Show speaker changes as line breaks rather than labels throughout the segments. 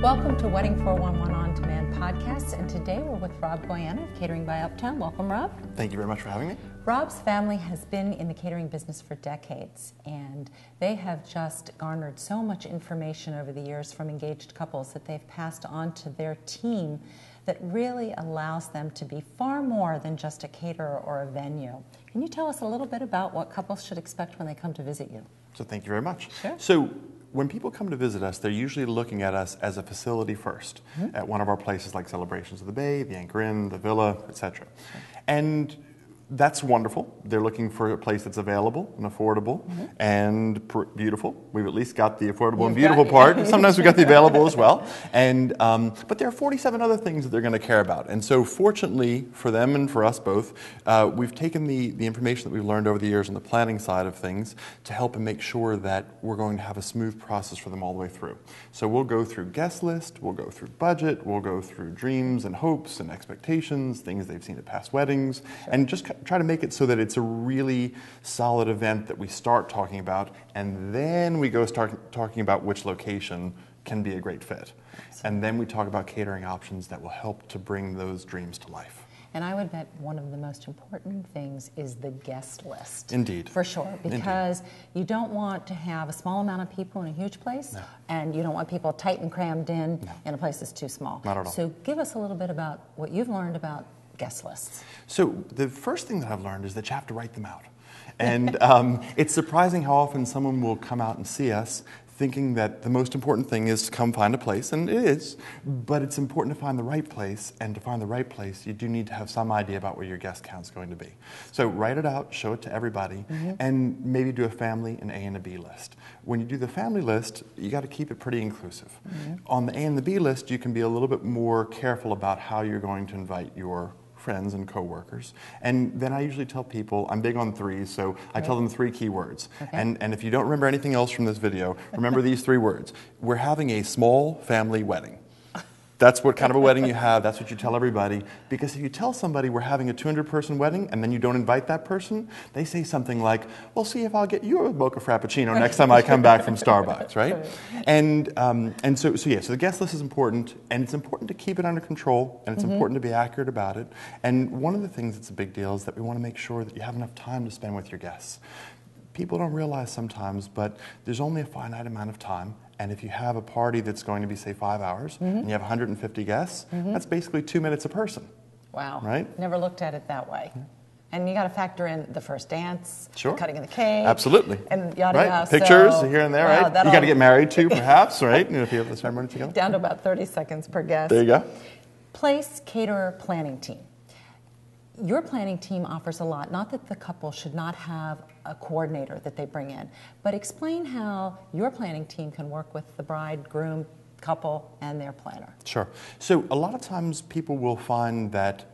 Welcome to Wedding 411 On Demand podcast, and today we're with Rob Goyena of Catering by Uptown. Welcome, Rob.
Thank you very much for having me.
Rob's family has been in the catering business for decades, and they have just garnered so much information over the years from engaged couples that they've passed on to their team that really allows them to be far more than just a caterer or a venue. Can you tell us a little bit about what couples should expect when they come to visit you?
So thank you very much.
Sure.
So when people come to visit us, they're usually looking at us as a facility first, at one of our places like Celebrations of the Bay, the Anchor Inn, the Villa, etc. And that's wonderful. They're looking for a place that's available and affordable and beautiful. We've at least got the affordable and beautiful part. Sometimes we've got the available as well. And but there are 47 other things that they're going to care about. And so fortunately for them and for us both, we've taken the information that we've learned over the years on the planning side of things to help and make sure that we're going to have a smooth process for them all the way through. So we'll go through guest list, we'll go through budget, we'll go through dreams and hopes and expectations, things they've seen at past weddings, and just try to make it so that it's a really solid event that we start talking about, and then we go start talking about which location can be a great fit. And then we talk about catering options that will help to bring those dreams to life. And
I would bet one of the most important things is the guest list.
Indeed.
For sure, because you don't want to have a small amount of people in a huge place, and you don't want people tight and crammed in a place that's too small.
Not at all.
So give us a little bit about what you've learned about guest lists.
So the first thing that I've learned is that you have to write them out. And it's surprising how often someone will come out and see us thinking that the most important thing is to come find a place, and it is, but it's important to find the right place, and to find the right place, you do need to have some idea about where your guest count's going to be. So write it out, show it to everybody, and maybe do a family, an A and a B list. When you do the family list, you got to keep it pretty inclusive. On the A and the B list, you can be a little bit more careful about how you're going to invite your friends and coworkers. And then I usually tell people, I'm big on threes, so I tell them 3 key words. And if you don't remember anything else from this video, remember these 3 words. We're having a small family wedding. That's what kind of a wedding you have. That's what you tell everybody. Because if you tell somebody we're having a 200-person wedding and then you don't invite that person, they say something like, well, see if I'll get you a mocha frappuccino next time I come back from Starbucks, right? And so the guest list is important, and it's important to keep it under control, and it's important to be accurate about it. And one of the things that's a big deal is that we want to make sure that you have enough time to spend with your guests. People don't realize sometimes, but there's only a finite amount of time. And if you have a party that's going to be, say, 5 hours, and you have 150 guests, that's basically 2 minutes a person.
Wow.
Right?
Never looked at it that way. And you got to factor in the first dance, the cutting of the cake.
Absolutely.
And yada yada.
Pictures here and there, right? You got to get married too, perhaps, right? If you have the ceremony together.
Down to about 30 seconds per guest.
There you go.
Place caterer planning team. Your planning team offers a lot. Not that the couple should not have a coordinator that they bring in, but explain how your planning team can work with the bride, groom, couple, and their planner.
Sure. So a lot of times people will find that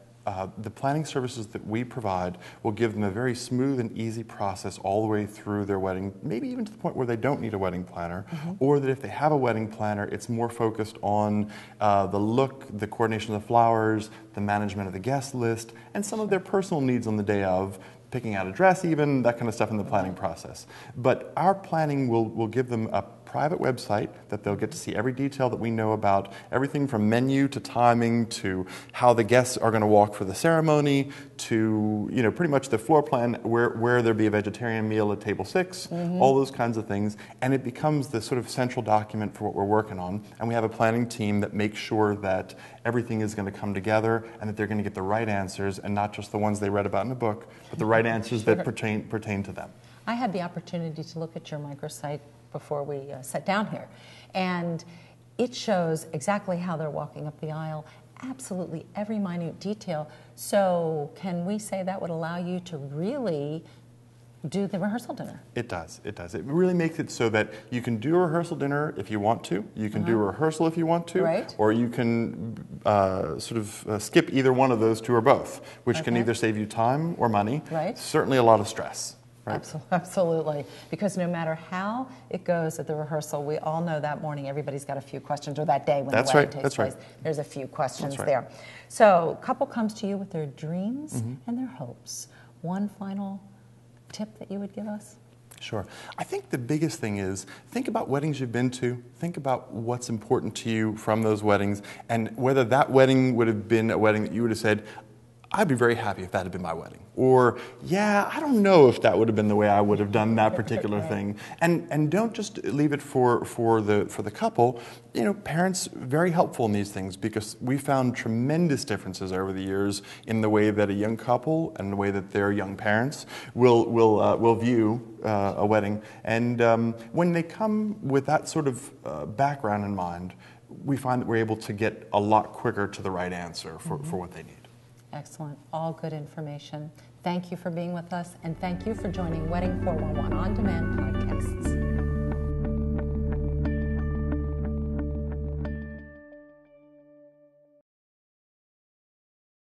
the planning services that we provide will give them a very smooth and easy process all the way through their wedding, maybe even to the point where they don't need a wedding planner, or that if they have a wedding planner, it's more focused on the look, the coordination of the flowers, the management of the guest list, and some of their personal needs on the day of, picking out a dress even, that kind of stuff in the planning process. But our planning will give them a private website that they'll get to see every detail that we know about, everything from menu to timing to how the guests are going to walk for the ceremony to pretty much the floor plan, where there'll be a vegetarian meal at table 6, all those kinds of things. And it becomes the sort of central document for what we're working on. And we have a planning team that makes sure that everything is going to come together and that they're going to get the right answers, and not just the ones they read about in a book, but the right answers that pertain to them.
I had the opportunity to look at your microsite before we sat down here, and it shows exactly how they're walking up the aisle, absolutely every minute detail. So can we say that would allow you to really do the rehearsal dinner?
It does. It does. It really makes it so that you can do a rehearsal dinner if you want to. You can do a rehearsal if you want to. Or you can skip either one of those 2 or both, which can either save you time or money. Certainly a lot of stress.
Absolutely. Because no matter how it goes at the rehearsal, we all know that morning everybody's got a few questions, or that day when the wedding takes place, there's a few questions there. So couple comes to you with their dreams and their hopes. One final tip that you would give us?
Sure. I think the biggest thing is think about weddings you've been to, think about what's important to you from those weddings, and whether that wedding would have been a wedding that you would have said, I'd be very happy if that had been my wedding. Or, yeah, I don't know if that would have been the way I would have done that particular thing. And don't just leave it for the couple. You know, parents, very helpful in these things, because we found tremendous differences over the years in the way that a young couple and the way that their young parents will view a wedding. And when they come with that sort of background in mind, we find that we're able to get a lot quicker to the right answer for what they need.
Excellent. All good information. Thank you for being with us, and thank you for joining Wedding 411 On Demand podcasts.